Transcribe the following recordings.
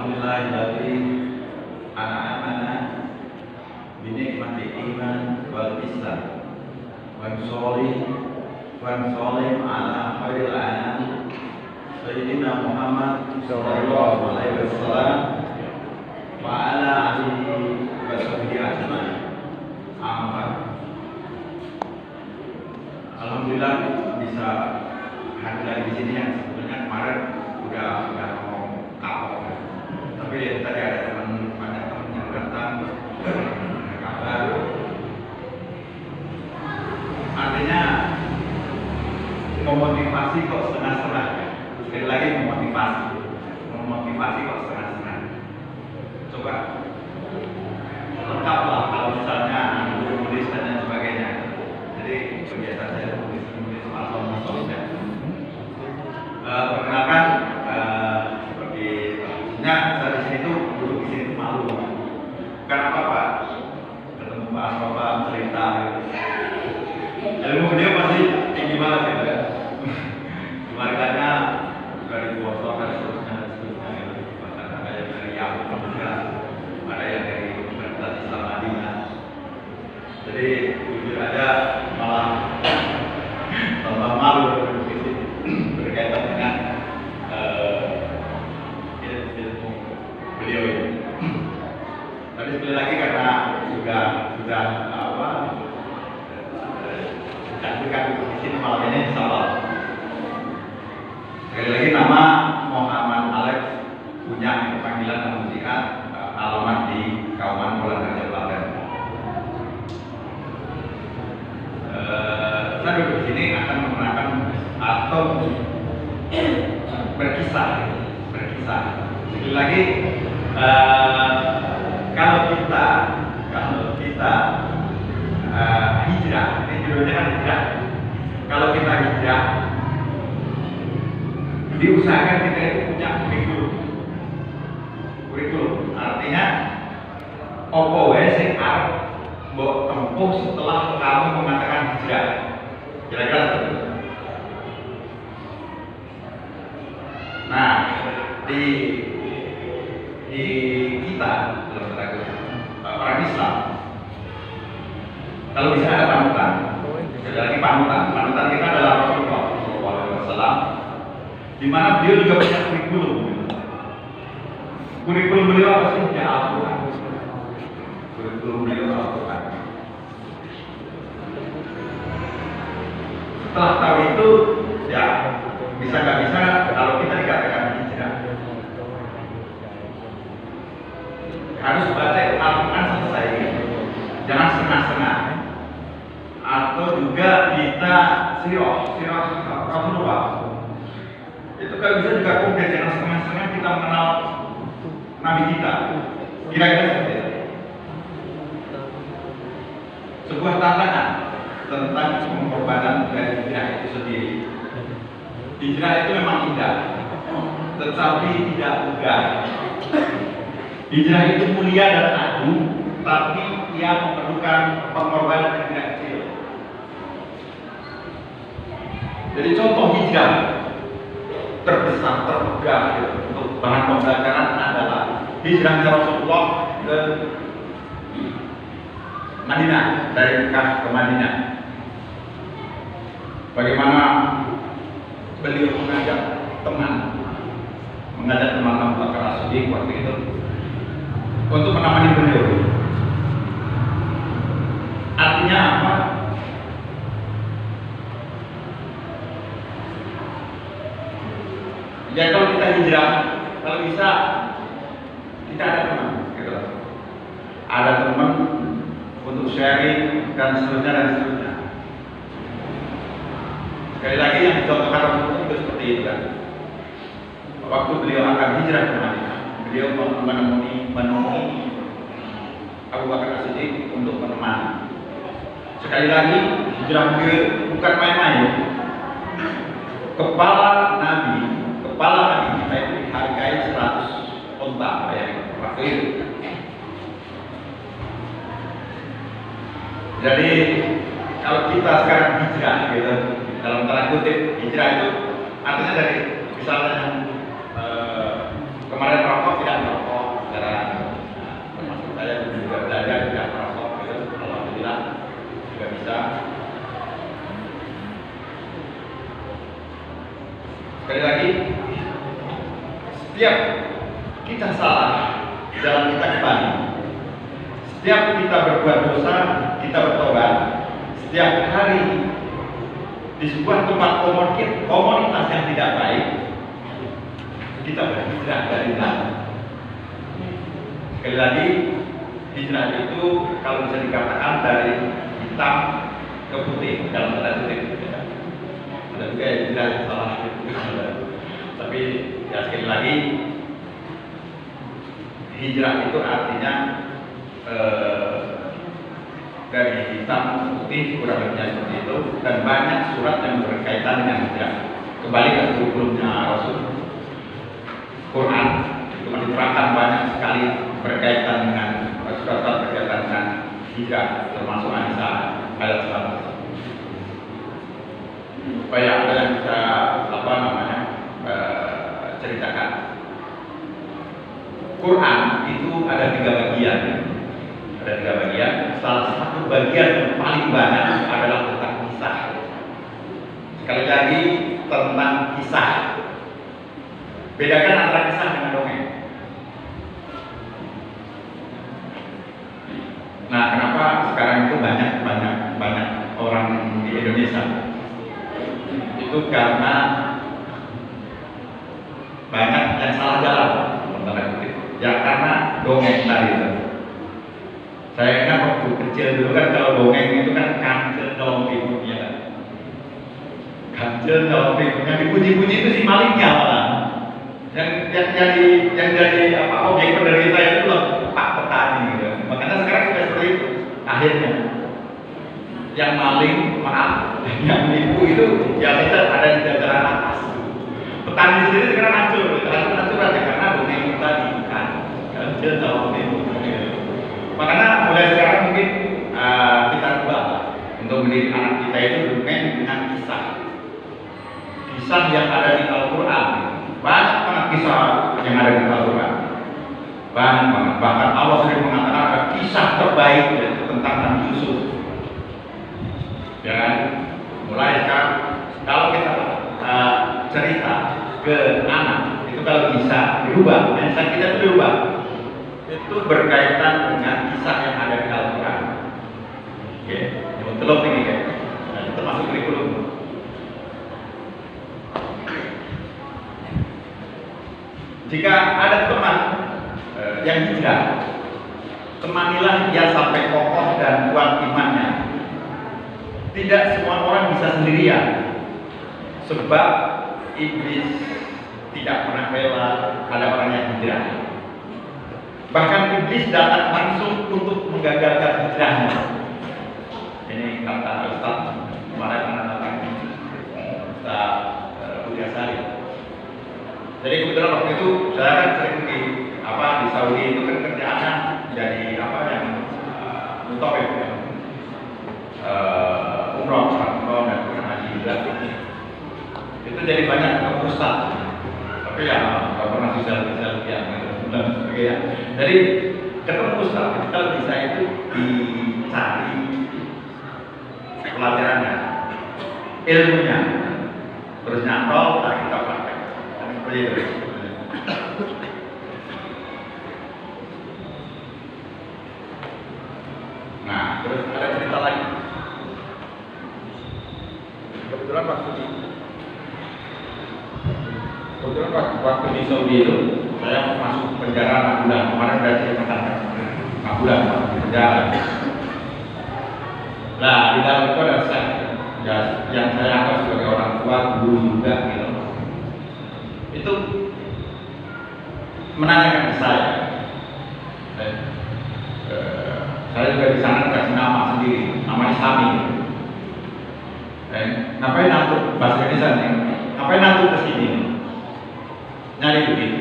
Alhamdulillahilladzi an'amana binikmati iman wal islam wa sholli ala khairil anam sayyidina Muhammad sallallahu alaihi wasallam wa ala alihi wa sahbihi ajmain. Alhamdulillah bisa hadir lagi di sini yang sebetulnya kemarin udah ngomong kapok ya. Tapi ya, tadi ada banyak teman yang datang kabar. Artinya memotivasi kok setengah-setengah ya. Sekali lagi memotivasi kok setengah-setengah. Coba lengkaplah kalau misalnya tulis dan sebagainya. Jadi kebiasaan saya tulis atau ya. Perkenalkan seperti saya di sini tuh duduk di sini tuh malu, bukan apa-apa. Ketemu Pak Asrofa cerita, ilmu beliau pasti tinggi banget gitu ya. Keluarganya dari Bosor dan seterusnya gitu. Bahkan ada yang dari Yahoo juga, ada yang dari Universitas Islam Madinah. Jadi jujur aja malah tambah malu berkaitan dengan ilmu beliau ini. Tapi sekali lagi karena sudah cantikkan di sini malam ini, insyaallah. Sekali lagi nama Muhammad Alex, punya panggilan Mujiat, alamat di Kauman Polan Raja Klaten. Saya duduk di sini akan menerangkan atau berkisah. Sekali lagi, kalau kita hijrah, ini judulnya kan hijrah. Kalau kita hijrah, diusahakan kita itu punya kurikulum. Artinya, apa wae sing arep mbok tempuh setelah kamu mengatakan hijrah. Kira-kira seperti itu. Nah, di kita orang Islam, kalau bisa ada panutan, ada lagi panutan kita adalah Rasulullah SAW, di mana beliau juga punya kurikulum. Kurikulum beliau apa sih? Ya Al-Quran. Kurikulum beliau Al-Quran. Setelah tahu itu, ya bisa nggak bisa kalau kita dikatakan hijrah, harus baca Al-Quran selesai, jangan setengah-setengah. Atau juga kita sirah Rasulullah. Itu kalau bisa juga komplit, jangan setengah-setengah kita mengenal Nabi kita. Kira-kira seperti itu. Sebuah tantangan tentang pengorbanan dari hijrah itu sendiri. Hijrah itu memang indah, tetapi tidak mudah. Hijrah itu mulia dan agung, tapi ia memerlukan pengorbanan yang tidak kecil. Jadi contoh hijrah terbesar, termegah untuk bahan pembelajaran adalah hijrahnya Rasulullah ke Madinah, dari Mekah ke Madinah. Bagaimana beliau mengajak teman Abu Bakar As-Siddiq waktu itu untuk menemani beliau. Artinya apa? Ya kalau kita hijrah, kalau bisa kita ada teman, gitu. Ada teman untuk sharing dan seterusnya. Sekali lagi yang dicontohkan Rasulullah itu seperti itu kan. Waktu beliau akan hijrah ke Madinah, beliau menemui Abu Bakar As-Siddiq untuk menemani. Sekali lagi, hijrah beliau bukan main-main. Kepala Nabi kita itu dihargai 100 unta ya, waktu itu. Jadi kalau kita sekarang hijrah gitu, dalam tanda kutip hijrah itu artinya dari misalnya kemarin rokok tidak merokok. Setiap kita salah, jalan kita kembali. Setiap kita berbuat dosa, kita bertobat. Setiap hari di sebuah tempat komunitas yang tidak baik, kita berhijrah dari dalam. Sekali lagi, hijrah itu kalau bisa dikatakan dari hitam ke putih dalam tanda kutip. Ada juga yang hijrah salah. Tapi ya sekali lagi, hijrah itu artinya dari hitam ke putih, kurang lebihnya seperti itu, dan banyak surat yang berkaitan dengan hijrah. Kembali ke kurikulumnya Rasul, Quran itu diterangkan banyak sekali berkaitan dengan surat-surat berkaitan dengan hijrah, termasuk An-Nisa ayat 100. Supaya ada yang bisa ceritakan. Quran itu ada 3 bagian. Ada 3 bagian. Salah satu bagian yang paling banyak adalah tentang kisah. Sekali lagi tentang kisah. Bedakan antara kisah dengan dongeng. Nah, kenapa sekarang itu banyak orang di Indonesia? Itu karena banyak yang salah jalan, ya karena dongeng tadi itu. Saya ingat waktu kecil dulu kan, kalau dongeng itu kan kancil dalam timurnya kan. Kancil dalam timurnya dipuji-puji itu si malingnya malah. Yang jadi objek penderita itu loh Pak Petani gitu. Makanya sekarang sudah seperti itu. Akhirnya yang maling, maaf, yang nipu itu ya kita ada di jajaran atas. Petani sendiri sekarang hancur aja karena dongeng itu tadi kan kancil dalam timur. Makanya mulai sekarang mungkin kita ubah untuk mendidik anak kita itu dongeng dengan kisah yang ada di Al-Quran. Banyak banget kisah yang ada di Al-Quran. Banyak banget. Bahkan Allah sendiri mengatakan ada kisah terbaik yaitu tentang Nabi Yusuf. Ya kan? Mulai sekarang kalau kita cerita ke anak itu kalau bisa dirubah, mindset kita itu dirubah. Itu berkaitan dengan kisah yang ada di Al-Quran. Oke, yang telur ini kan. Nah, itu masuk kurikulum. Jika ada teman yang hijrah, temanilah dia sampai kokoh dan kuat imannya. Tidak semua orang bisa sendirian, sebab iblis tidak pernah rela ada orang yang hijrah. Bahkan iblis datang langsung untuk menggagalkan hijrahnya. Ini kata Ustaz kemarin datang Ustaz Budi Asari. Jadi kebetulan waktu itu saya kan sering di Saudi itu kan kerjaannya jadi yang mutawif ya, umroh dan haji juga. Itu jadi banyak ustaz, tapi ya nggak pernah bisa lihat dan sebagainya. Jadi ketemu ustaz kita bisa itu dicari pelajarannya, ilmunya, terus nyantol, kita praktek. Seperti itu. Nah, terus ada cerita lagi. Kebetulan waktu di Saudi itu saya masuk penjara 6 bulan. Kemarin sudah saya katakan 6 bulan di penjara. Nah, di dalam itu ada saya yang saya anggap sebagai orang tua, guru juga gitu. Itu menanyakan ke saya. Saya juga di sana kasih nama sendiri, namanya Sami. Ngapain nantuk bahasa Indonesia nih? Ngapain nantuk ke sini? Nyari duit.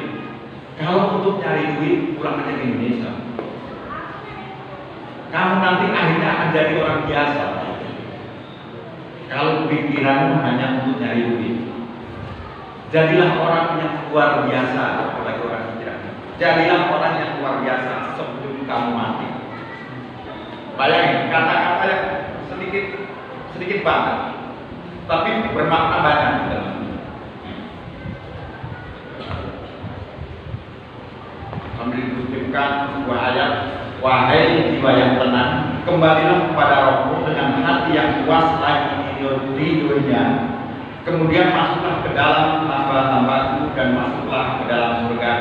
Kalau untuk nyari duit pulang aja ke Indonesia. Kamu nanti akhirnya akan jadi orang biasa. Kalau pikiranmu hanya untuk nyari duit, jadilah orang yang luar biasa, apalagi orang hijrah. Jadilah orang yang luar biasa sebelum kamu mati. Bayangin kata-kata yang sedikit banget, tapi bermakna banyak. sambil dikutipkan sebuah ayat, wahai jiwa yang tenang, kembalilah kepada Rohmu dengan hati yang puas lagi di dunia. Kemudian masuklah ke dalam hamba-hambaku dan masuklah ke dalam surga.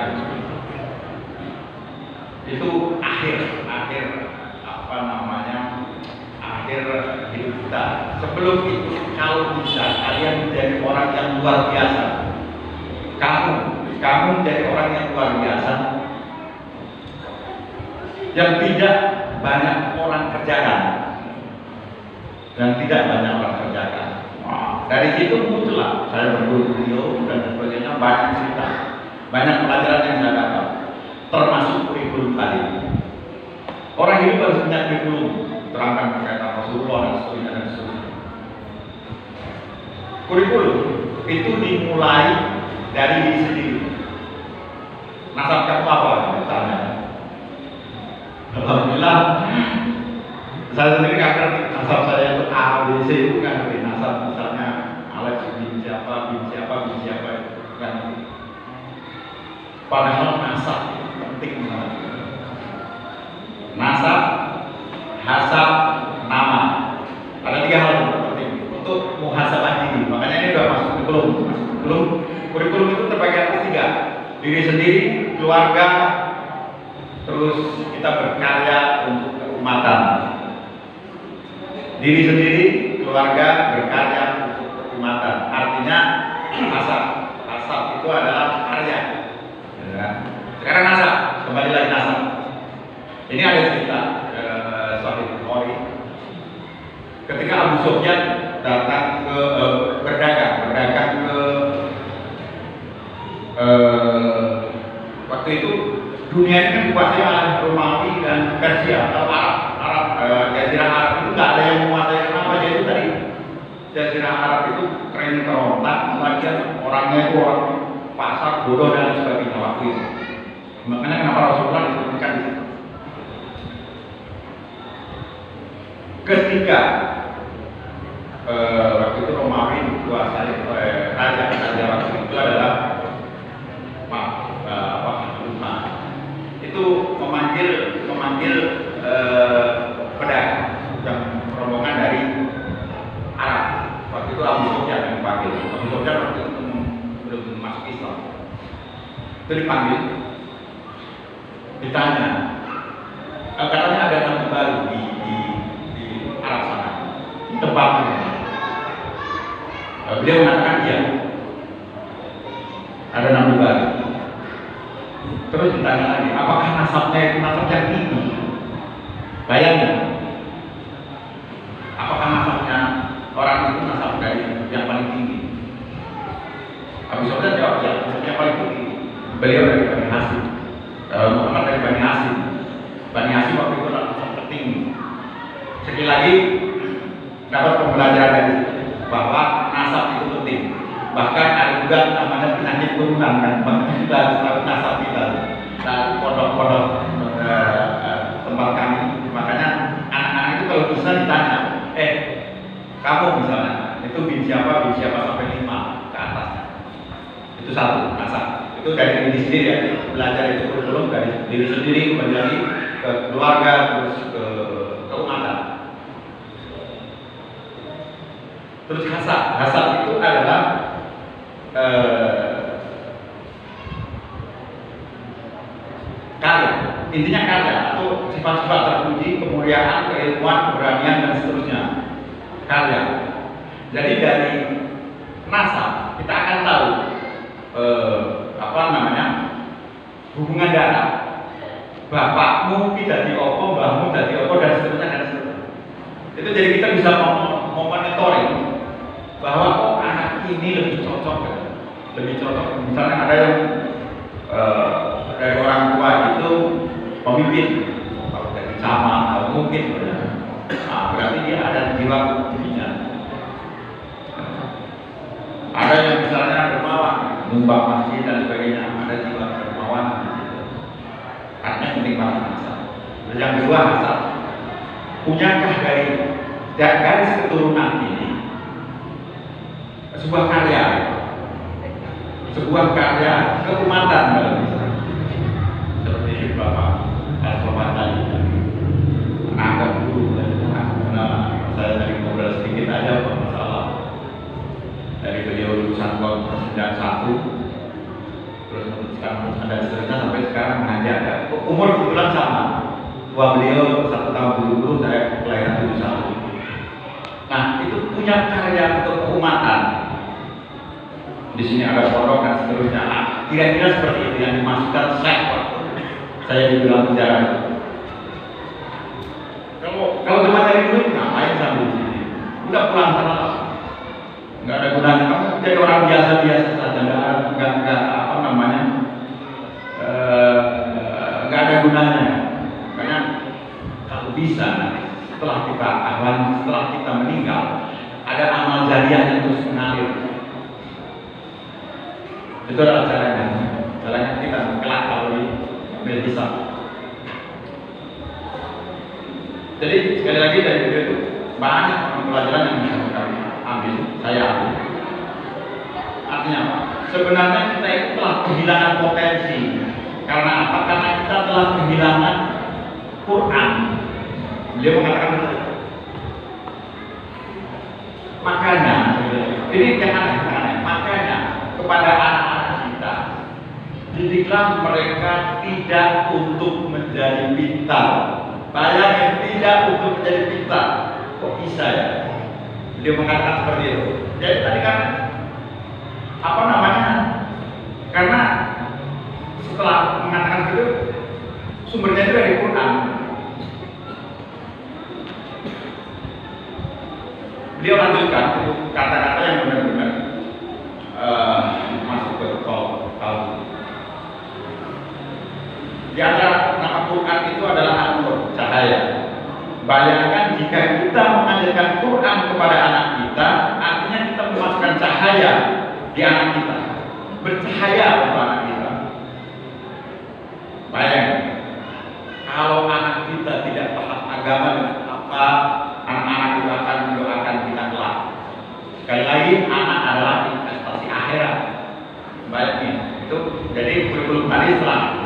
Itu akhir hidup kita. Sebelum itu, kalau bisa kalian menjadi orang yang luar biasa, kamu menjadi orang yang luar biasa, yang tidak banyak orang kerjakan, dari situ muncullah saya berguru beliau dan sebagainya, banyak cerita, banyak pelajaran yang saya dapat, termasuk kurikulum tadi. Orang hidup harus punya kurikulum, terangkan berkaitan Rasulullah dan seterusnya. Kurikulum itu dimulai dari diri sendiri. Nasab kamu apa misalnya? Alhamdulillah, saya sendiri nggak ngerti nasab saya itu A, B, C, itu nggak ngerti nasab. Misalnya Alex bin siapa itu kan. Padahal nasab itu penting banget. Nasab, hasab, nama. Ada 3 hal yang penting untuk muhasabah diri. Makanya ini udah masuk kurikulum. Kurikulum itu terbagi atas 3. Diri sendiri, keluarga, terus kita berkarya untuk keumatan. Diri sendiri, keluarga, berkarya untuk keumatan. Artinya hasab itu adalah karya. Sekarang nasab, kembali lagi nasab. Ini ada cerita Sahih Bukhari. Ketika Abu Sufyan datang ke berdagang ke waktu itu dunia ini kan dikuasai oleh Romawi dan Persia atau Arab. Jazirah Arab itu nggak ada yang menguasai apa aja itu tadi. Jazirah Arab itu keren kerontak, lagian orangnya itu orang pasar, bodoh dan sebagainya waktu itu. Makanya kenapa Rasulullah disebutkan di situ. Ketika waktu itu Romawi dikuasai oleh raja waktu itu adalah itu memanggil pedagang yang rombongan dari Arab. Waktu itu Abu Sufyan yang dipanggil. Abu Sufyan waktu itu belum masuk Islam. Itu dipanggil, ditanya, katanya ada nabi baru di Arab sana, tempatnya. Beliau mengatakan iya, ada nabi baru. Terus ditanya lagi, apakah nasabnya itu nasab yang tinggi? Bayangin, apakah nasabnya orang itu nasab dari yang paling tinggi? Abu Sufyan jawab, ya, nasabnya paling tinggi. Beliau dari Bani Hashim, Muhammad dari Bani Hashim. Bani Hashim waktu itu nasab tertinggi. Sekali lagi dapat pembelajaran dari bahwa nasab itu penting. Bahkan ada juga namanya penyakit turunan kan, makanya kita harus tahu nasab kita. Nah, pondok-pondok tempat kami, makanya anak-anak itu kalau bisa ditanya, kamu misalnya itu bin siapa sampai 5 ke atasnya. Itu satu nasab. Itu dari diri sendiri ya, belajar itu kurikulum dari diri sendiri, kembali lagi ke keluarga, terus ke keumatan. Terus hasab itu adalah karya, intinya karya atau sifat-sifat terpuji, kemuliaan, keilmuan, keberanian dan seterusnya. Karya. Jadi dari nasab kita akan tahu hubungan darah. Bapakmu tidak di opo, mbahmu tidak di opo dan seterusnya. Itu jadi kita bisa monitoring bahwa anak ini lebih cocok. Misalnya ada yang dari orang tua itu pemimpin, kalau dari sama atau mungkin berarti dia ada jiwa kepemimpinan. Ada yang misalnya dermawan, numpang masjid dan sebagainya, ada jiwa dermawan. Artinya penting banget nasab. Terus yang kedua nasab, punyakah dari garis keturunan ini sebuah karya keumatan kalau misalnya seperti 91, terus sekarang ada cerita sampai sekarang mengajar. Umur kebetulan sama. Tua beliau 1 tahun dulu, saya kelahiran 71. Nah, itu punya karya untuk keumatan. Di sini ada pondok dan seterusnya. Nah, kira-kira seperti itu yang dimaksudkan saya dibilang penjara. Kalau cuma dari duit, ngapain sambil di sini? Udah pulang sana lah. Nggak ada gunanya. Kamu jadi orang biasa-biasa saja. Nggak apa namanya? Nggak ada gunanya. Karena kalau bisa, setelah kita ahlan, setelah kita meninggal, ada amal jariah yang terus mengalir. Itu adalah caranya. Caranya kita kelak kalau di hisab. Jadi sekali lagi dari video itu banyak pelajaran yang bisa kita ambil, saya ambil. Artinya apa? Sebenarnya kita itu telah kehilangan potensi. Karena apa? Karena kita telah kehilangan Quran. Beliau mengatakan begitu. Makanya, ini jangan makanya kepada anak-anak kita, didiklah mereka tidak untuk menjadi pintar. Bayangin, tidak untuk menjadi pintar. Kok bisa ya? Beliau mengatakan seperti itu. Jadi tadi kan apa namanya? Karena setelah mengatakan itu sumbernya itu dari Quran. Beliau lanjutkan itu kata-kata yang benar-benar masuk ke kalbu. Di antara nama Quran itu adalah An-Nur, cahaya. Bayangkan jika kita mengajarkan Quran kepada anak kita, artinya kita memasukkan cahaya di anak kita, bercahaya untuk anak kita. Bayangkan, kalau anak kita tidak paham agama dengan apa, anak-anak itu akan mendoakan kita kelak. Sekali lagi, anak adalah investasi akhirat. Bayangin, itu jadi kurikulum tadi setelah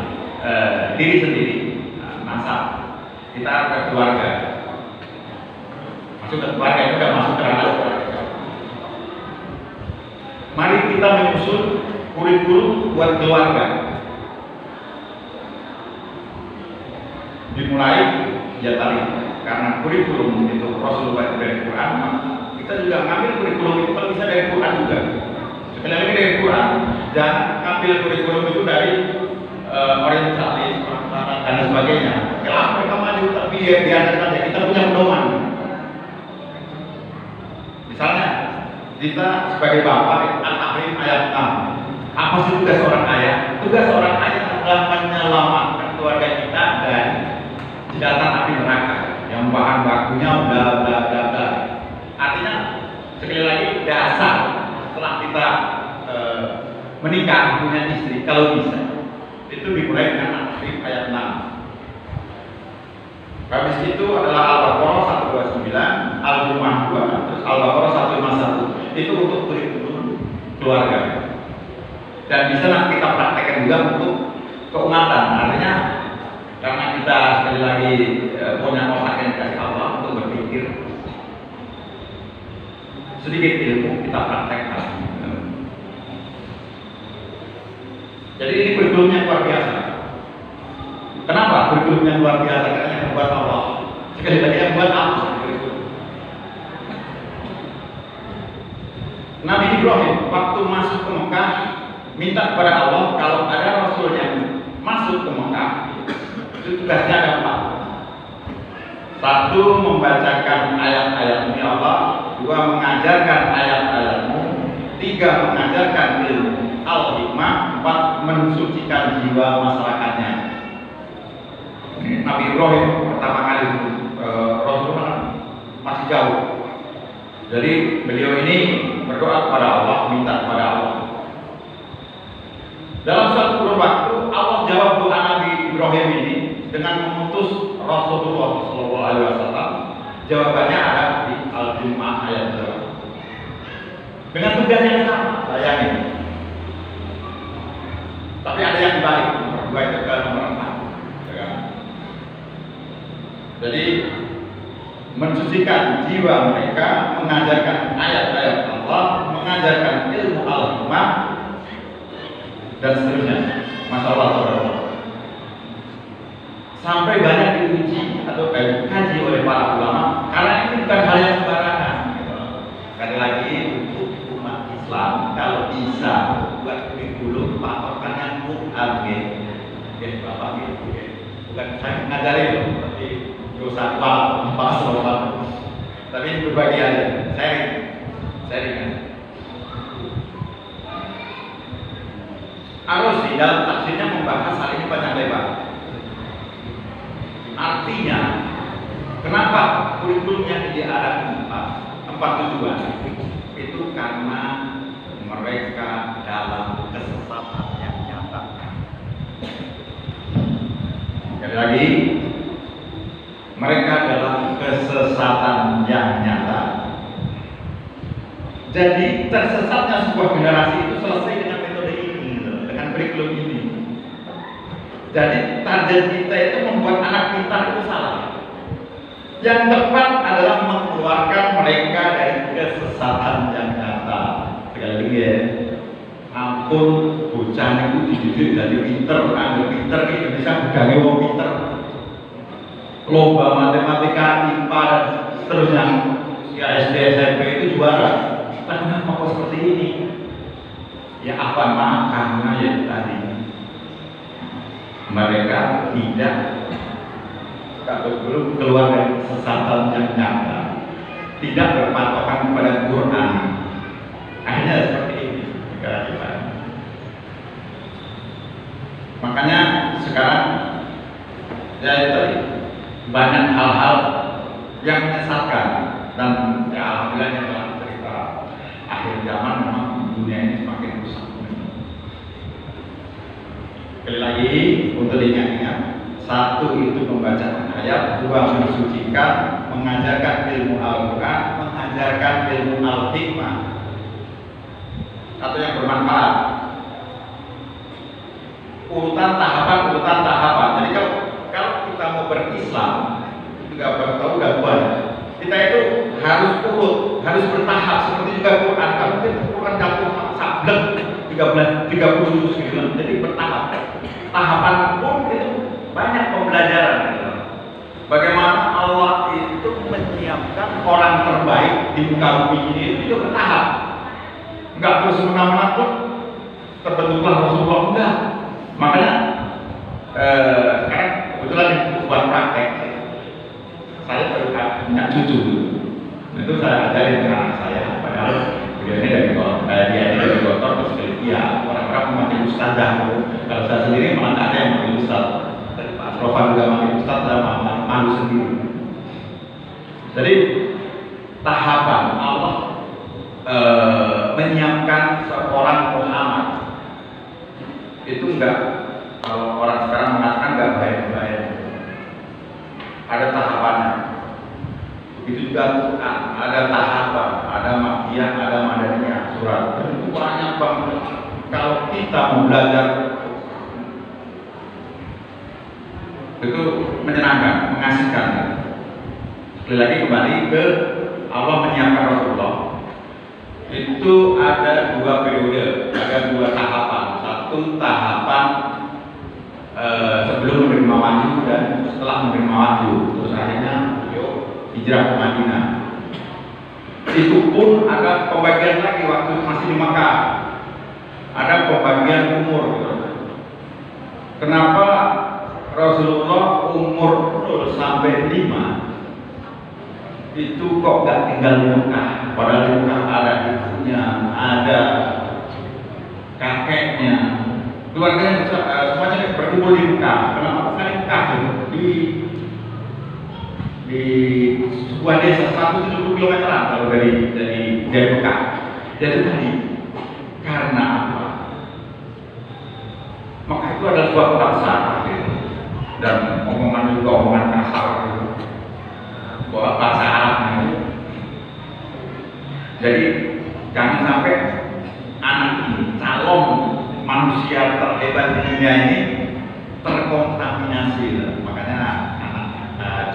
diri sendiri, masa kita ke keluarga, masuk ke keluarga itu sudah masuk ke ranah keluarga. Mari kita menyusun kurikulum buat keluarga. Dimulai ya tadi, karena kurikulum itu Rasulullah dari Quran, kita juga ngambil kurikulum itu kalau bisa dari Quran juga. Sekali lagi dari Quran, dan ngambil kurikulum itu dari orientalis, dan sebagainya. Kalau mereka maju, tapi biarkan saja, kita punya pedoman. Misalnya, kita sebagai bapak, Al-Tahrim ayat 6. Apa sih tugas seorang ayah? Tugas seorang ayah adalah menyelamatkan keluarga kita dari jeratan api neraka yang bahan bakunya bla bla bla bla. Artinya, sekali lagi dasar setelah kita menikah punya istri, kalau bisa. Itu dimulai dengan Al-Tahrim ayat 6. Habis itu adalah Al-Baqarah 129, Al-Jumu'ah 2, terus Al-Baqarah 151. Itu untuk kurikulum keluarga. Dan bisa nanti kita praktekkan juga untuk keumatan. Artinya karena kita sekali lagi punya otak yang dikasih Allah untuk berpikir, sedikit ilmu kita praktekkan. Jadi ini kurikulumnya luar biasa. Kenapa kurikulumnya luar biasa? Karena yang membuat Allah. Sekali lagi yang membuat Allah. Nabi Ibrahim waktu masuk ke Mekah minta kepada Allah kalau ada Rasul yang masuk ke Mekah, itu tugasnya ada 4. 1, membacakan ayat-ayat demi Allah. 2, mengajarkan ayat-ayatmu. 3, mengajarkan ilmu al-hikmah. 4, mensucikan jiwa masyarakatnya. Nabi Ibrahim pertama kali Rasulullah masih jauh. Jadi beliau ini berdoa kepada Allah, minta kepada Allah. Dalam suatu kurun waktu Allah jawab doa Nabi Ibrahim ini dengan mengutus Rasulullah SAW. Jawabannya ada di Al-Jumu'ah ayat 2. Dengan tugas yang sama, bayangin. Tapi ada yang dibalik, nomor 2 itu ke nomor 4. Jadi mensucikan jiwa mereka, mengajarkan ayat-ayat Allah, mengajarkan ilmu al-hikmah, dan seterusnya. Masya Allah, sampai banyak diuji atau dikaji oleh para ulama karena ini bukan hal yang sembarangan. Sekali lagi untuk umat Islam kalau bisa buat kurikulum patokannya Quran, bapak gitu, bukan saya ngajarin loh, tapi dosa apa, tapi berbagi aja, sharing. Arosi dalam tafsirnya membahas hal ini panjang lebar. Artinya, kenapa kurikulum yang ada empat tujuan? Itu karena mereka dalam kesesatan yang nyata. Sekali lagi, mereka dalam kesesatan yang nyata. Jadi tersesatnya sebuah generasi itu selesai dengan metode ini, dengan kurikulum ini. Jadi target kita itu membuat anak pintar itu salah. Yang tepat adalah mengeluarkan mereka dari kesesatan yang nyata. Sekali lagi ya, ampun bocah itu dididik dari pinter, ambil pinter itu bisa bukannya wong pinter. Lomba matematika, IPA dan seterusnya, ya SD, SMP itu juara. Kenapa kok seperti ini? Ya apa karena ya tadi mereka tidak belum keluar dari kesesatan yang nyata, tidak berpatokan kepada Quran. Akhirnya seperti ini negara kita. Makanya sekarang ya itu banyak hal-hal yang menyesatkan dan ya alhamdulillah dalam cerita akhir zaman memang dunia ini semakin rusak. Sekali lagi untuk diingat-ingat, satu itu membaca ayat, dua mensucikan, mengajarkan ilmu Al-Quran, mengajarkan ilmu Al-Hikmah, atau yang bermanfaat. Urutan tahapan. Jadi kalau kita mau berislam, juga bertahu gangguan. Kita itu harus urut, harus bertahap seperti juga Quran. Kalau Quran jatuh sablek 30 juz gitu. Jadi bertahap. Tahapan pun itu banyak pembelajaran. Bagaimana Allah itu menyiapkan orang terbaik di muka bumi ini itu bertahap. Enggak terus semena-mena pun terbentuklah Rasulullah, enggak. Makanya sekarang kebetulan buat praktek, saya baru punya cucu. Itu saya ajarin ke anak saya, padahal dia ini dari dokter terus dia orang-orang memakai ustazah. Kalau saya sendiri malah ada yang memakai ustaz. Pak Asrofan juga memakai ustaz, saya malu sendiri. Jadi tahapan Allah menyiapkan seorang Muhammad itu enggak, kalau orang sekarang mengatakan enggak baik-baik, ada tahapannya. Begitu juga Quran, ada tahapan, ada makiyah, ada madaniyah, surat. Itu banyak banget. Kalau kita mau belajar itu menyenangkan, mengasihkan. Sekali lagi kembali ke Allah menyiapkan Rasulullah. Itu ada dua periode, ada dua tahapan. Satu tahapan sebelum menerima wahyu dan setelah menerima wahyu. Terus akhirnya hijrah ke Madinah. Itu pun ada pembagian lagi waktu masih di Makkah. Ada pembagian umur gitu. Kenapa Rasulullah umur 0 sampai 5 itu kok gak tinggal di Mekah? Padahal di Mekah ada ibunya, ada kakeknya, keluarganya semuanya berkumpul di Mekah. Kenapa bukan di Mekah? Di sebuah desa 170 km kalau dari Mekah. Jadi tadi karena apa? Mekah itu adalah sebuah kota besar gitu. Dan omongan juga omongan kasar gitu. Bahasa Arab gitu. Jadi jangan sampai anak ini calon manusia terhebat di dunia ini terkontaminasi. Makanya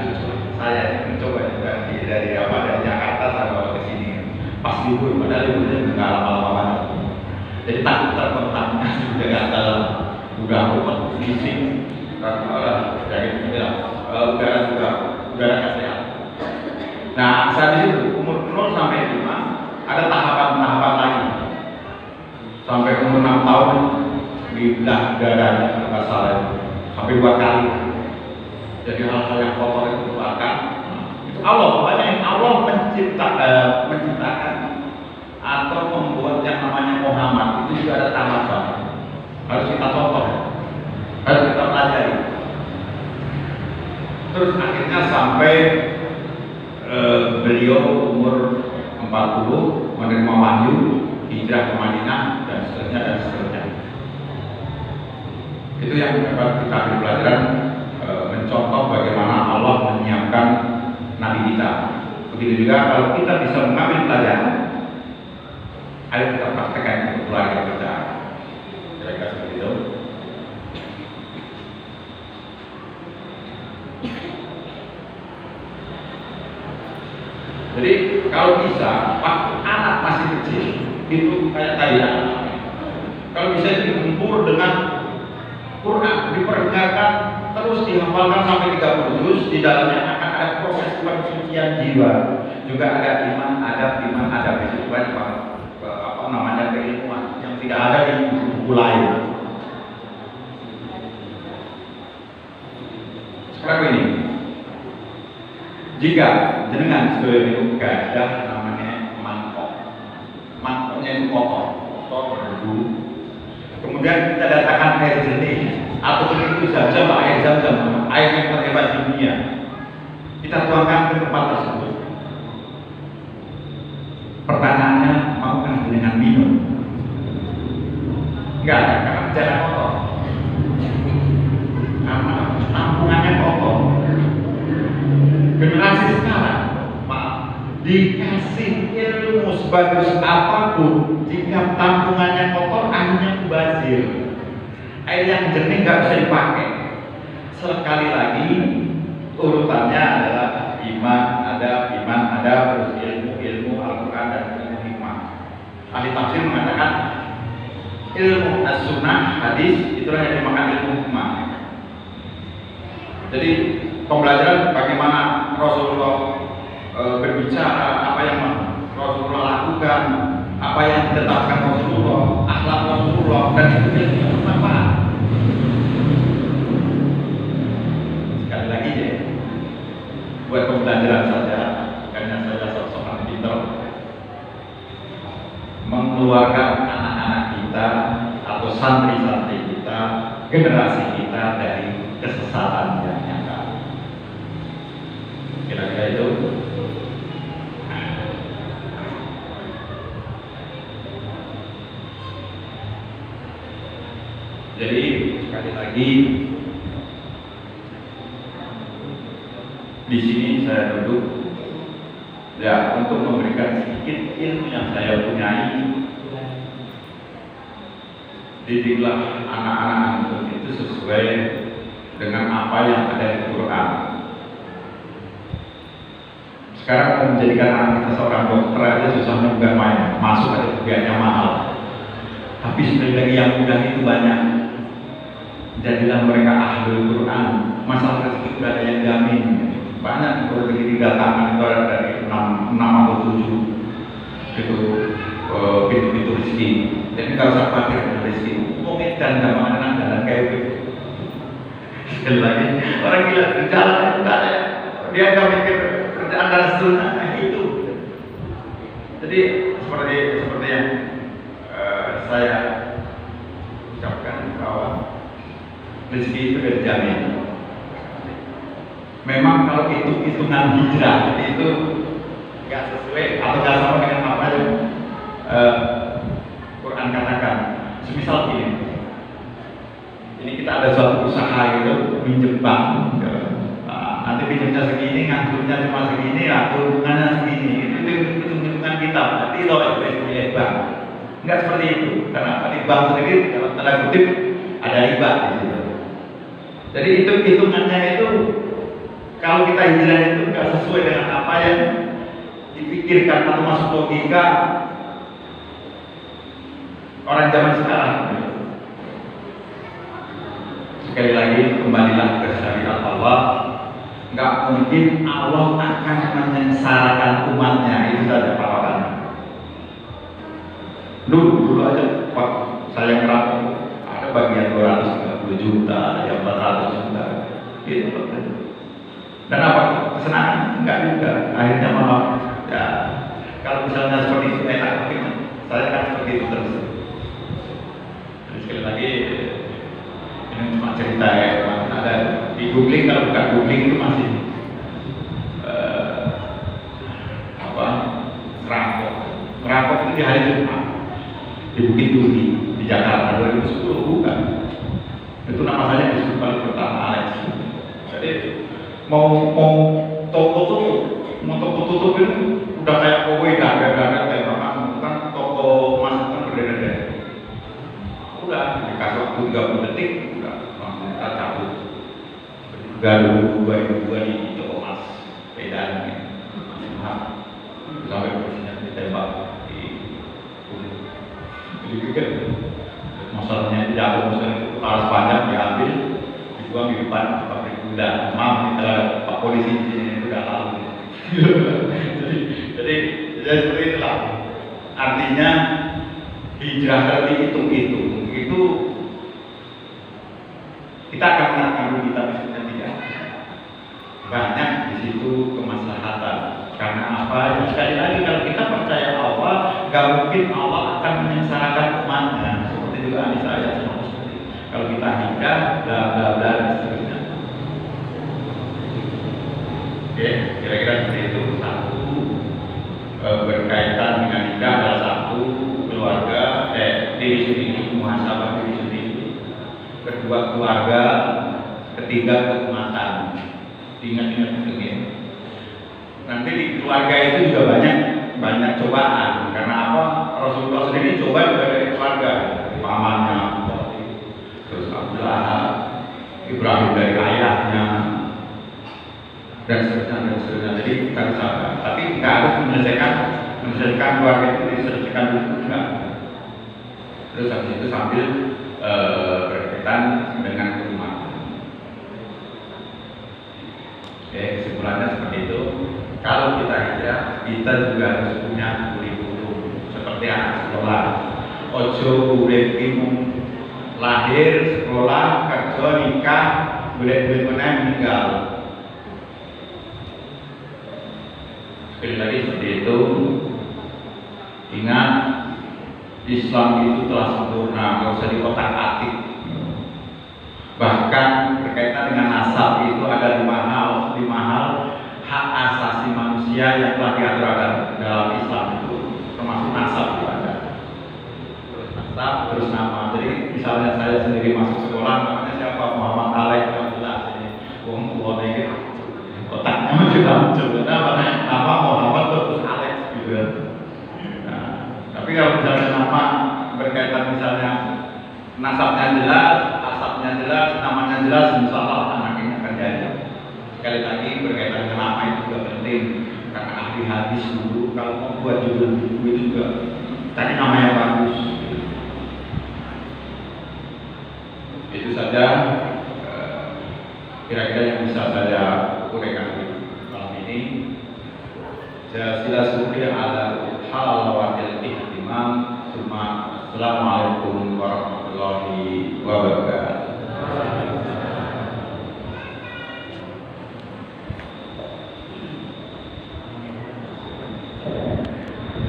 cucu saya mencoba juga dari Jakarta sampai ke sini pas libur, padahal liburnya juga lama-lama banget. Jadi takut terkontaminasi dengan udah ruwet, fisik, karena dari udara juga udara nggak sehat. Nah, saat itu umur 0 sampai 5 ada tahapan-tahapan lagi. Sampai umur 6 tahun dibelah darahnya kalau nggak salah sampai 2 kali. Jadi hal-hal yang kotor itu keluarkan. Itu Allah, makanya Allah menciptakan atau membuat yang namanya Muhammad itu juga ada tahapan. Harus kita contoh, harus kita pelajari. Terus akhirnya sampai beliau umur 40 menerima wahyu, hijrah ke Madinah dan seterusnya. Itu yang dapat kita ambil pelajaran, mencontoh bagaimana Allah menyiapkan Nabi kita. Begitu juga kalau kita bisa mengambil pelajaran, ayo kita praktekkan untuk keluarga kita. Kira-kira seperti itu. Jadi kalau bisa, waktu anak masih kecil, itu kayak tadi ya. Kalau bisa digempur dengan Quran, diperdengarkan terus dihafalkan sampai 30 juz, di dalamnya akan ada proses pensucian jiwa, juga ada iman adab itu banyak banget keilmuan yang tidak ada di buku lain. Sekarang ini, jika jenengan sudah gak ada namanya mangkoknya itu kotor berdebu, kemudian kita datangkan air jernih atau itu zam-zam, air zam-zam, air yang terhebat di dunia, kita tuangkan ke tempat tersebut. Pertanyaannya, maukah dengan minum? Enggak, karena jalan kotor, karena tampungannya kotor. Generasi sekarang, dikasih ilmu sebagus apapun, jika tampungannya kotor, akhirnya mubazir. Air yang jernih nggak bisa dipakai. Sekali lagi, urutannya adalah iman ada, terus ilmu Al-Quran dan ilmu hikmah. Ahli tafsir mengatakan ilmu as-sunnah, hadis, itulah yang dimakan ilmu hikmah. Jadi pembelajaran bagaimana Rasulullah berbicara, apa yang Rasulullah lakukan, apa yang ditetapkan Rasulullah, akhlak Rasulullah, dan itu bermanfaat. Sekali lagi ya, buat pembelajaran saja, karena saya seorang pintar, mengeluarkan anak-anak kita atau santri-santri kita, generasi kita dari kesesatan yang nyata. Kira-kira itu. Jadi sekali lagi di sini saya duduk ya untuk memberikan sedikit ilmu yang saya punyai. Didiklah anak-anak itu sesuai dengan apa yang ada di Quran. Sekarang menjadikan anak kita seorang dokter aja susahnya bukan main, masuk aja biayanya mahal. Tapi sebenarnya yang mudah itu banyak. Jadilah mereka ahlul Quran. Masalah rezeki sudah ada yang jamin. Banyak rezeki didatangkan itu ada dari 6 atau 7 itu pintu-pintu rezeki. Jadi kalau usah khawatir dengan rezeki. Mungkin dan zaman anak jalan kayak gitu. Sekali lagi orang gila berjalan enggak ada. Dia nggak mikir kerjaan dan seterusnya itu. Jadi seperti yang saya ucapkan bahwa rezeki itu sudah dijamin. Memang kalau itu hitungan hijrah itu nggak sesuai atau nggak sama dengan apa yang Quran katakan. Semisal ini kita ada suatu usaha gitu, minjem bank, nanti pinjamnya segini, nganturnya cuma segini, hubungannya segini. Itu hitungan kita. Berarti lo itu bank. Nggak seperti itu, karena di bank sendiri dalam tanda kutip ada riba di situ. Jadi itu hitungannya itu kalau kita hijrah itu nggak sesuai dengan apa yang dipikirkan atau masuk logika orang zaman sekarang. sekali lagi kembalilah ke syariat Allah. Nggak mungkin Allah akan menyengsarakan umatnya, itu saja perawatannya. Dulu aja Pak, saya merapat ada bagian 230 juta, ada yang 400 juta, gitu. Dan apa kesenangan? Enggak juga. Akhirnya malah ya kalau misalnya seperti itu enak, mungkin saya kan seperti itu terus. Jadi sekali lagi ini cuma cerita ya, ada di googling, kalau bukan googling itu masih ngerampok itu di hari Jumat di Bukit Duri di Jakarta 2010, bukan itu nama saya disebut paling pertama Alex. Jadi mau toko tutup itu udah kayak kowe dagang tembakan, kan toko emas kan berbeda-beda. Udah dikasih waktu 30 detik udah langsung kita cabut. Dua di toko emas bedaan sampai posisinya ditembak di kulit. Jadi pikir masalahnya tidak ada, masalah itu laras panjang diambil dibuang di depan pabrik gula. Maaf kita Pak Polisi di sini udah lalu. jadi seperti itulah. Artinya hijrah tadi hitung-hitung itu kita akan mengatakan rugi, tapi sebenarnya tidak. Banyak di situ kemaslahatan. Karena apa? Sekali lagi kalau kita percaya Allah, gak mungkin Allah akan menyengsarakan umatnya. Seperti juga hadis ayat seperti kalau kita hijrah, bla bla bla dan seterusnya. Oke, kira-kira seperti itu. Satu berkaitan dengan hijrah adalah satu keluarga, diri sendiri, muhasabah diri sendiri. Kedua keluarga, ketiga keumatan. Ingat-ingat itu ya. Nanti di keluarga itu juga banyak cobaan. Karena apa? Rasulullah sendiri coba juga dari keluarga, pamannya, terus Abdullah, Ibrahim dari ayahnya, dan seterusnya. Jadi bukan salah. Tapi nggak harus menyelesaikan keluarga itu diselesaikan dulu, enggak. Terus habis itu sambil berkaitan dengan keumatan. Oke, kesimpulannya seperti itu. Kalau kita hijrah, kita juga harus punya kurikulum seperti anak sekolah. Ojo urip iki lahir, sekolah, kerja, nikah, boleh meninggal. Sekali lagi seperti itu. Ingat, Islam itu telah sempurna, nggak usah dikotak-atik. Bahkan berkaitan dengan nasab itu ada 5 hal hak asasi manusia yang telah diatur dalam Islam itu, termasuk nasab itu ada. Terus nasab, terus nama. Jadi misalnya saya sendiri masuk sekolah, namanya siapa? Muhammad Alex, jelas ini. Wong tua ini otaknya macam-macam. Nama Muhammad terus Alex gitu. Nah, tapi kalau misalnya nama berkaitan misalnya nasabnya jelas, asapnya jelas, namanya jelas, insya Allah anak ini akan jadi. Sekali lagi berkaitan dengan nama itu juga penting, karena ahli hadis dulu kalau mau buat judul buku itu juga cari nama yang bagus. Itu saja kira-kira yang bisa saya uraikan malam ini. Jazakallahu syukran ala hal wakil ihtimam. Assalamualaikum warahmatullahi wabarakatuh.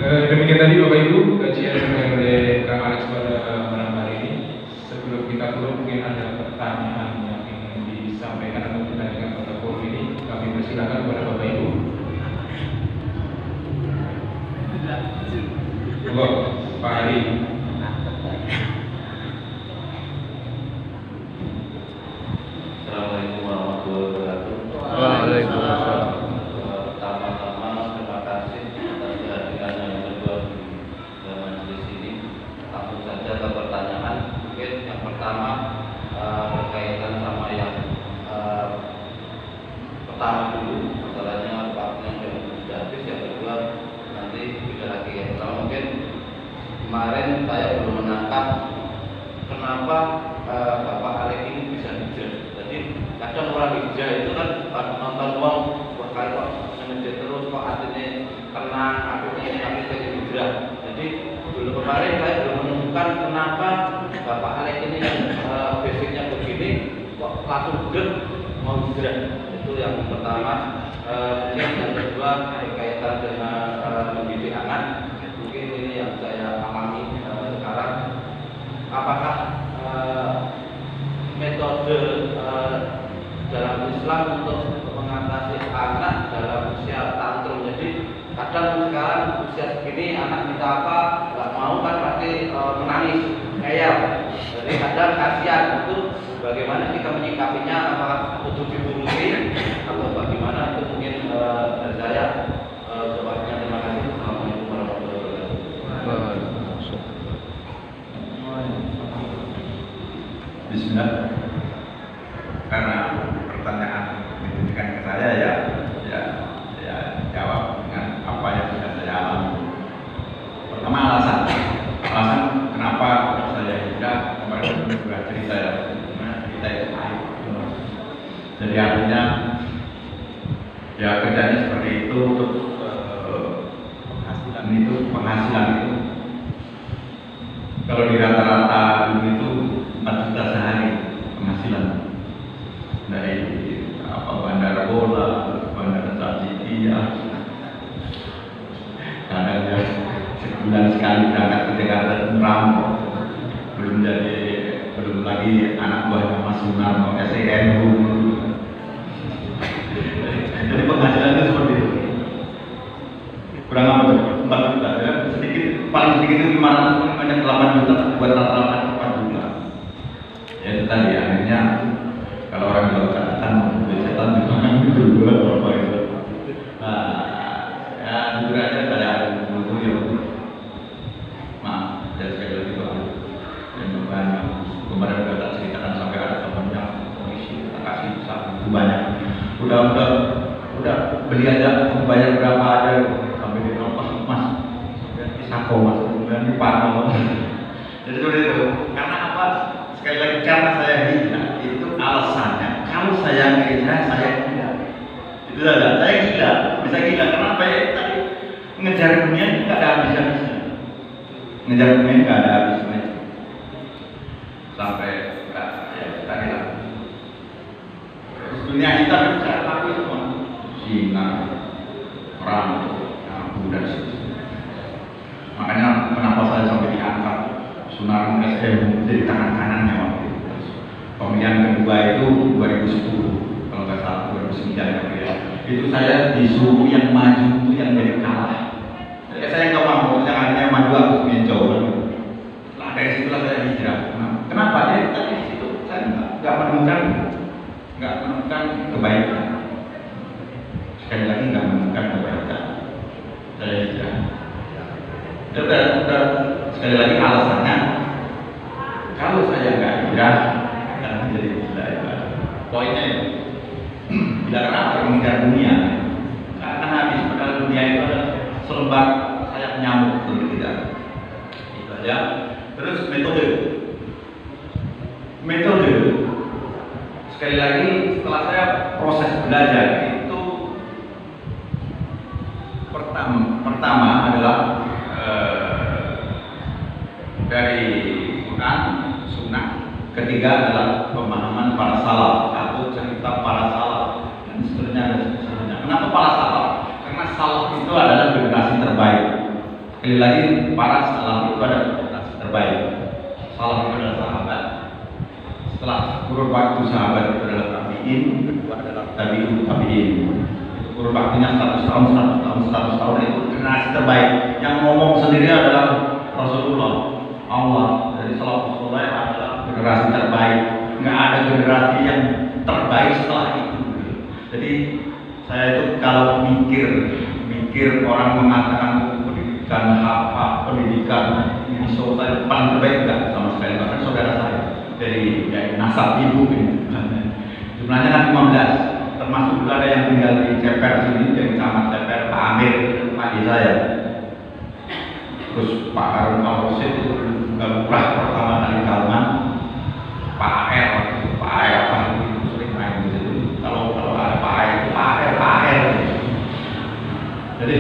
Demikian tadi Bapak Ibu kajian yang oleh Kang Alex pada malam hari ini. Sebelum kita tutup, mungkin ada pertanyaan yang ingin disampaikan atau ditanyakan pada forum ini. Kami persilakan kepada Bapak Ibu. Monggo, Pak Hari. Assalamualaikum warahmatullahi wabarakatuh. Waalaikumsalam. Pertama-tama terima kasih atas kehadirannya yang kedua di majelis ini. Langsung saja ke pertanyaan. Mungkin yang pertama berkaitan sama yang pertama dulu, masalahnya waktunya sudah habis. Yang kedua nanti bisa lagi. Yang pertama mungkin kemarin saya belum menangkap kenapa Bapak Alex ini bisa hijrah orang hijrah itu kan nonton uang bakal kok ngedit terus kok artinya tenang, artinya hijrah. Jadi dulu kemarin saya belum menemukan kenapa Bapak Alek ini yang basicnya begini kok langsung mau hijrah. Itu yang pertama. Mungkin yang kedua berkaitan dengan mendidik anak. Mungkin ini yang saya alami sekarang. Apakah metode dalam Islam untuk mengatasi anak dalam usia tantrum? Jadi kadang sekarang usia segini anak minta apa nggak mau kan pasti menangis, ngeyel. Jadi kadang kasihan. Itu bagaimana kita menyikapinya? Apakah untuk dituruti atau bagaimana? Itu mungkin dari saya. Jawabnya terima kasih. Assalamualaikum warahmatullahi wabarakatuh. Bismillah. Karena pertanyaan ditujukan ke saya ya jawab dengan apa yang sudah saya alami. Pertama alasan kenapa saya hijrah, kemarin juga cerita cerita itu baik. Jadi artinya ya kerjanya seperti itu untuk penghasilan itu kalau di rata-rata dulu itu 4 juta sehari penghasilan dari bandara bola, bandara Sajidiyah, kadang ya sebulan sekali berangkat ke Jakarta merampok, belum lagi anak buahnya Mas Sunarno, SEN. Jadi penghasilan itu seperti itu. Kurang apa tuh? 4 juta ya, paling sedikit itu 500, banyak 8 juta buat rata-rata 4 juta. Ya itu tadi akhirnya kalau orang Jawa katakan setan itu dulu apa itu. Nah, ya jujur aja pada itu ya. Maaf, jadi sekali lagi doa. Dan banyak kemarin udah tak ceritakan sampai ada temannya komisi kita kasih satu banyak. Udah beli aja bayar berapa aja sampai di nomor mas sako mas kemudian dipanau. Jadi seperti itu. Karena apa? Sekali lagi karena saya hijrah itu alasannya kalau saya hijrah saya gila. Itu saja. Saya gila, bisa gila. Kenapa ya? Tadi ngejar dunia nggak ada habis-habisnya. Ngejar dunia nggak ada habisnya. Sampai ya tadi lah. Dunia kita bisa laku semua. Zina, rampok, dan seterusnya. Makanya kenapa saya sampai diangkat Sunarno SM dari tangan kanannya waktu itu. Pemilihan kedua itu 2010, kalau nggak salah 2009 ya. Itu saya disuruh yang maju itu yang jadi kalah. Jadi saya nggak mampu, yang akhirnya maju aku punya jauh. Nah dari situlah saya hijrah. Kenapa? Ya tadi di situ saya nggak menemukan kebaikan. Sekali lagi nggak menemukan kebaikan. Saya hijrah. Udah sekali lagi alasannya kalau saya nggak hijrah akan menjadi gila ya. Poinnya ya, gila kenapa? Mengejar dunia. Nggak akan habis. Padahal dunia itu adalah selembar sayap nyamuk betul tidak? Itu aja. Terus metode. Sekali lagi setelah saya proses belajar itu pertama adalah dari Quran, Sunnah. Ketiga adalah pemahaman para salaf atau cerita para salaf dan seterusnya. Kenapa para salaf? Karena salaf itu adalah generasi terbaik. Sekali lagi para salaf itu adalah generasi terbaik. Salaf itu adalah sahabat. Setelah kurun waktu sahabat itu adalah tabi'in, kedua adalah tabi'in. Kurun waktunya 100 tahun itu generasi terbaik. Yang ngomong sendiri adalah Rasulullah. Allah dari salafus saleh adalah generasi terbaik. Nggak ada generasi yang terbaik setelah itu. Jadi saya itu kalau mikir orang mengatakan pendidikan pendidikan ini saudara paling terbaik enggak sama sekali. Bahkan saudara saya dari nasab ibu ini. Jumlahnya kan 15. Termasuk juga ada yang tinggal di Ceper sini, dari Camat Ceper, Pak Amir, Pak saya. Terus Pak Harun Al-Rasyid itu juga lurah pertama kali Kalman, Pak AR apa itu sering main di situ. Jadi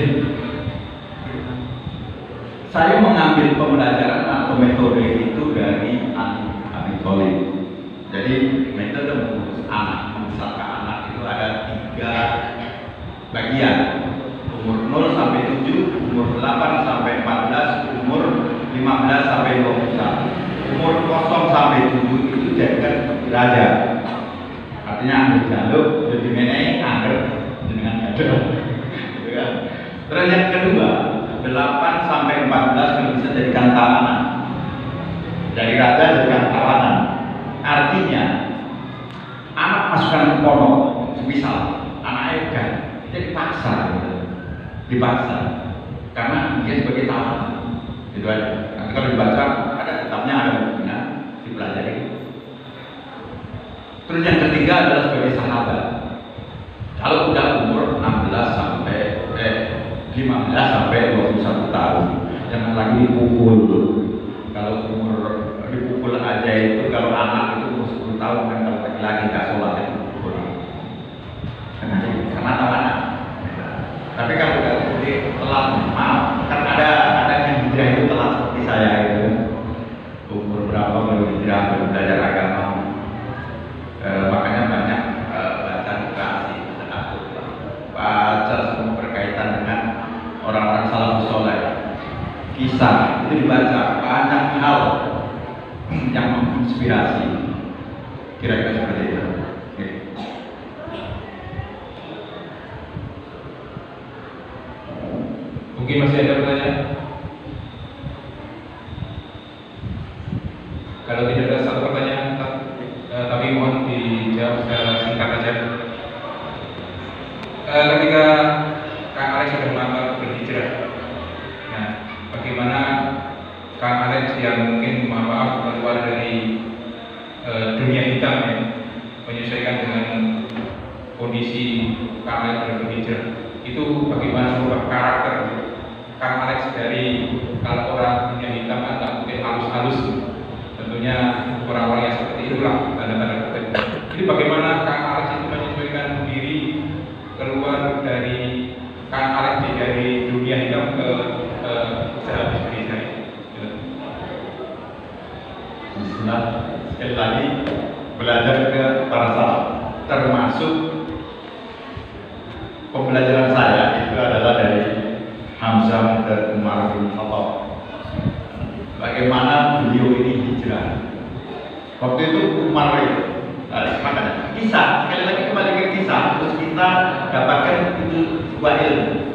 saya mengambil pembelajaran atau metode itu dari Abi Thalib. Jadi metode mengurus anak, membesarkan anak itu ada 3 bagian. Umur 0 sampai 7, umur 8 sampai 14, umur 15 sampai 21. Umur 0 sampai 7 itu jadikan raja. Artinya ambil jaluk, jadi meneng, angger dengan gajah. Gitu kan. Terus yang kedua, 8 sampai 14 kalau bisa jadikan tawanan. Dari raja jadikan tawanan. Artinya anak masukkan ke pondok, misal anaknya kan, jadi dipaksa, dipaksa, karena dia sebagai tawanan. Gitu aja. Nanti kalau dibaca ada kitabnya, ada bukunya, dipelajari. Terus yang ketiga adalah sebagai sahabat. Kalau udah umur 15 sampai 21 tahun, jangan lagi dipukul. Kalau umur dipukul aja itu, kalau anak itu umur 10 tahun kan, kalau laki-laki nggak sholat itu dipukul. Karena tawanan. Tapi kalau udah telat, maaf, kan ada yang hijrah itu telat seperti saya itu. Umur berapa baru hijrah, baru belajar agama. Makanya banyak baca literasi, baca semua berkaitan dengan orang-orang salafus soleh, kisah itu dibaca, banyak hal yang menginspirasi. Kira-kira seperti itu. Oke. Mungkin masih ada pertanyaan? Kalau tidak ada satu pertanyaan, tapi mohon dijawab secara singkat saja. Ketika Kang Alex sudah melamar berhijrah, nah bagaimana Kang Alex yang mungkin maaf keluar dari dunia hitam ya, menyesuaikan dengan kondisi Kang Alex sudah berhijrah, itu bagaimana merubah karakter Kang Alex dari kalau orang dunia hitam kan tak mungkin halus-halus, tentunya orang-orang yang seperti itulah tanda-tanda kutip. Jadi bagaimana Kang Alex itu menyesuaikan diri keluar dari Kang Alex dari dunia hitam ke usaha bisnis ini. Bismillah. Sekali lagi belajar ke para salaf, termasuk pembelajaran saya itu adalah dari Hamzah dan Umar bin Khattab. Bagaimana beliau ini hijrah. Waktu itu Umar itu, makanya kisah, sekali lagi kembali ke kisah, terus kita dapatkan itu sebuah ilmu.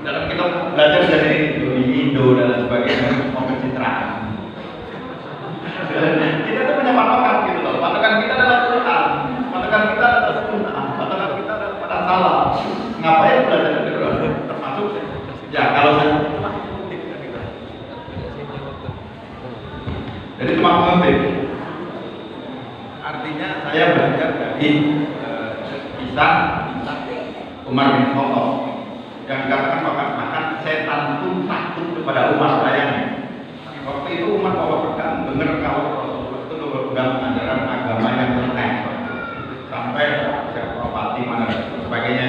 Dalam kita belajar dari Indo dan sebagainya, mau pencitraan. Kita tuh punya patokan gitu loh. Patokan kita adalah Quran, patokan kita adalah Sunnah, patokan kita adalah pada salah. Ngapain belajar dari Quran? Termasuk ya kalau saya jadi cuma mengutip. Artinya saya belajar dari kisah Umar bin Khattab yang dikatakan bahkan setan pun takut kepada Umar. Bayangin, waktu itu Umar bawa pegang dengar kalau Rasulullah itu berpegang ajaran agama yang terteng sampai siapa pati mana sebagainya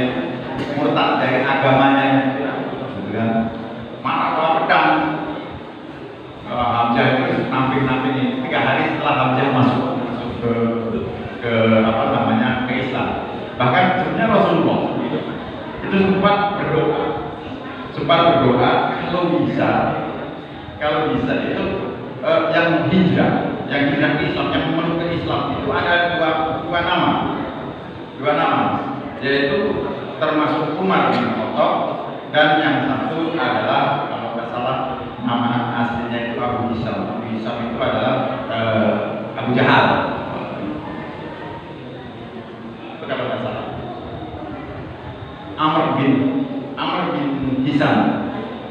murtad dari agamanya, dengan marah bawa pedang. Hamzah itu namping-namping 3 hari setelah Hamzah masuk ke apa namanya ke Islam. Bahkan sebenarnya Rasulullah itu sempat berdoa kalau bisa itu yang hijrah ke Islam, yang memeluk ke Islam itu ada dua nama, yaitu termasuk Umar bin Khattab dan yang satu adalah kalau nggak salah nama aslinya itu Abu Hisam. Abu Hisam itu adalah Abu Jahal. Itu kalau nggak salah. Amr bin Hisam.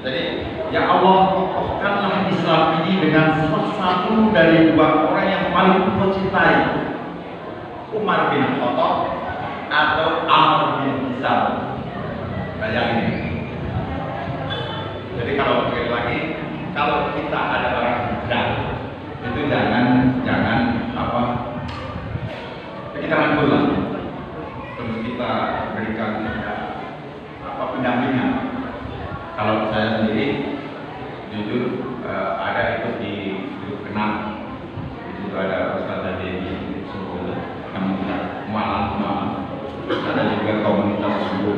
Jadi ya Allah, kokohkanlah Islam ini dengan salah satu dari 2 orang yang paling kau cintai, Umar bin Khattab atau Amr bin Hisam. Bayangin. Jadi kalau sekali lagi, kalau kita ada orang hijrah, itu jangan apa, kita rangkul lah, terus kita berikan pendampingan.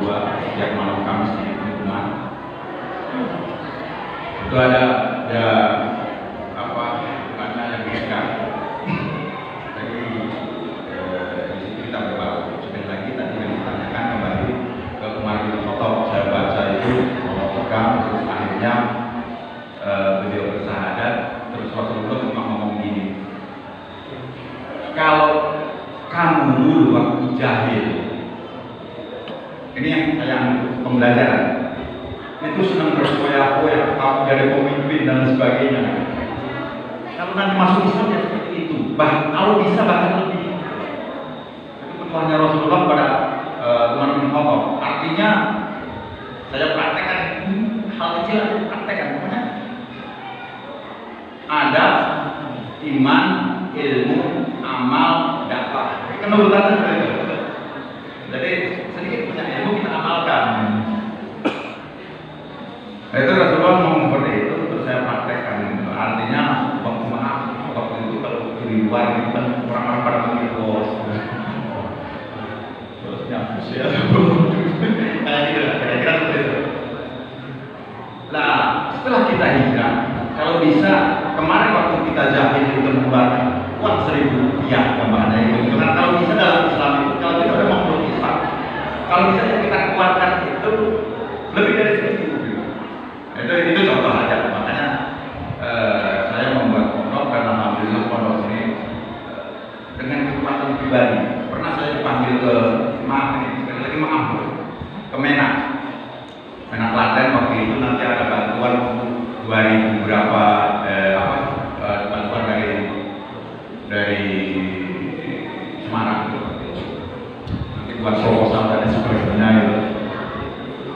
kedua setiap malam Kamis di rumah. Itu ada apa makna yang besar. Jadi di situ kita berbau. Sekali lagi tadi yang ditanyakan kembali ke Umar bin Khattab, saya baca itu Allah pegang, terus akhirnya beliau bersahadat, terus Rasulullah cuma ngomong gini, kalau kamu dulu waktu jahil, ini yang pembelajaran, itu senang berfoya-foya, kamu jadi pemimpin dan sebagainya. Kalau nanti masuk Islam ya seperti itu, kalau bisa bahkan lebih. Itu petuahnya Rasulullah pada Umar bin Khattab. Artinya saya praktekkan hal kecil aja, praktekkan. Pokoknya ada iman, ilmu, amal, dakwah. Kan urutannya seperti itu. Jadi sedikit punya ilmu kita amalkan. Itu Rasulullah ngomong seperti itu, terus saya praktekkan. Artinya maaf waktu itu kalau di luar itu kan orang-orang pada manggil bos. Terus nyambus ya. Kayak gitu lah, kira-kira seperti itu. Nah, setelah kita hijrah, kalau bisa kemarin waktu kita jahil itu mengeluarkan uang 1.000 rupiah gambarnya itu. Karena kalau bisa dalam Islam itu, kalau kita udah makhluk Islam, kalau bisa yang kita keluarkan itu lebih dari 1.000. Itu contoh aja. Makanya saya membuat pondok dan alhamdulillah pondok ini dengan kekuatan pribadi. Pernah saya dipanggil ke sekali lagi maaf ke Menak Klaten waktu itu, nanti ada bantuan 2.000 berapa bantuan dari Semarang nanti buat proposal dan sebagainya gitu.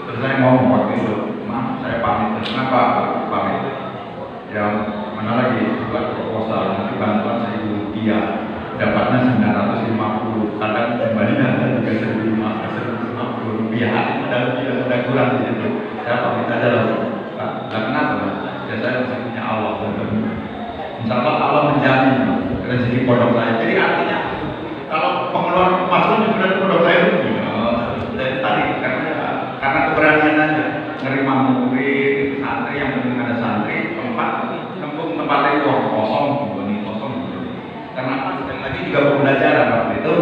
Terus saya ngomong waktu itu, maaf saya pamit. Kenapa pamit? Yang mana lagi buat proposal nanti bantuan 1.000 rupiah, dapatnya 950, kadang kembalinya ada juga 1.050 rupiah, ada kurang di situ. Saya pamit aja lah. Nah, kenapa? Ya saya masih punya Allah. Insya Allah Allah menjamin rezeki pondok saya. Jadi artinya kalau pengeluaran masuk di pondok saya rugi. Dari tadi karena keberanian aja nerima murid santri, yang penting ada santri, tempatnya itu kosong. Karena sekali lagi juga pembelajaran waktu itu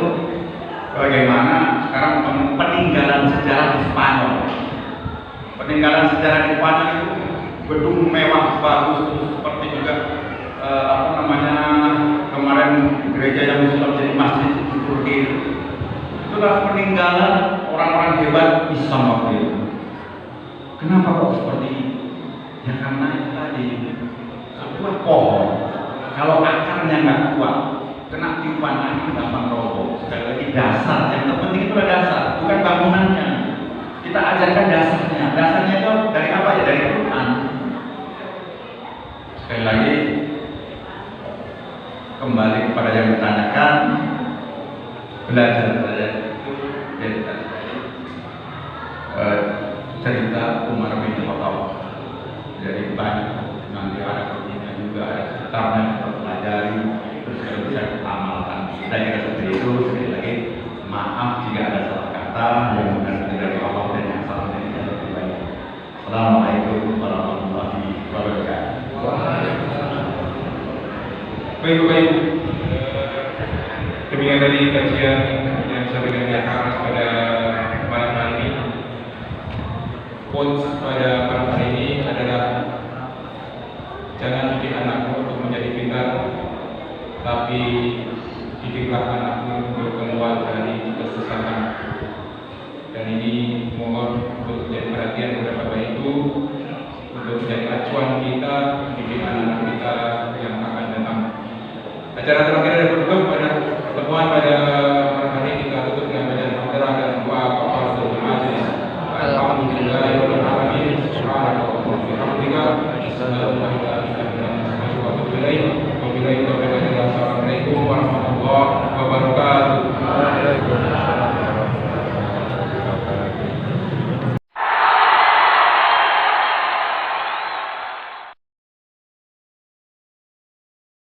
bagaimana sekarang peninggalan sejarah di Spanyol. Peninggalan sejarah di Spanyol itu gedung mewah bagus, seperti juga kemarin gereja yang disulap jadi masjid di Turki. Itulah peninggalan orang-orang hebat Islam waktu itu. Kenapa kok seperti ini? Ya karena itu tadi sebuah pohon kalau akarnya nggak kuat, kena tiupan angin gampang roboh. Sekali lagi dasar, yang terpenting itu adalah dasar, bukan bangunannya. Kita ajarkan dasarnya. Dasarnya itu dari apa ya? Dari Quran. Sekali lagi kembali kepada yang ditanyakan, belajar saja itu cerita Umar bin Khattab. Jadi banyak nanti ada kerjanya juga, ada sekitarnya kita pelajari, terus kalau bisa kita amalkan. Saya kira seperti itu. Sekali lagi maaf jika ada salah kata, yang benar dari Allah dan yang salah dari kita pribadi. Assalamualaikum warahmatullahi wabarakatuh. Baik, demikian tadi kajian yang disampaikan pada malam hari ini. Quotes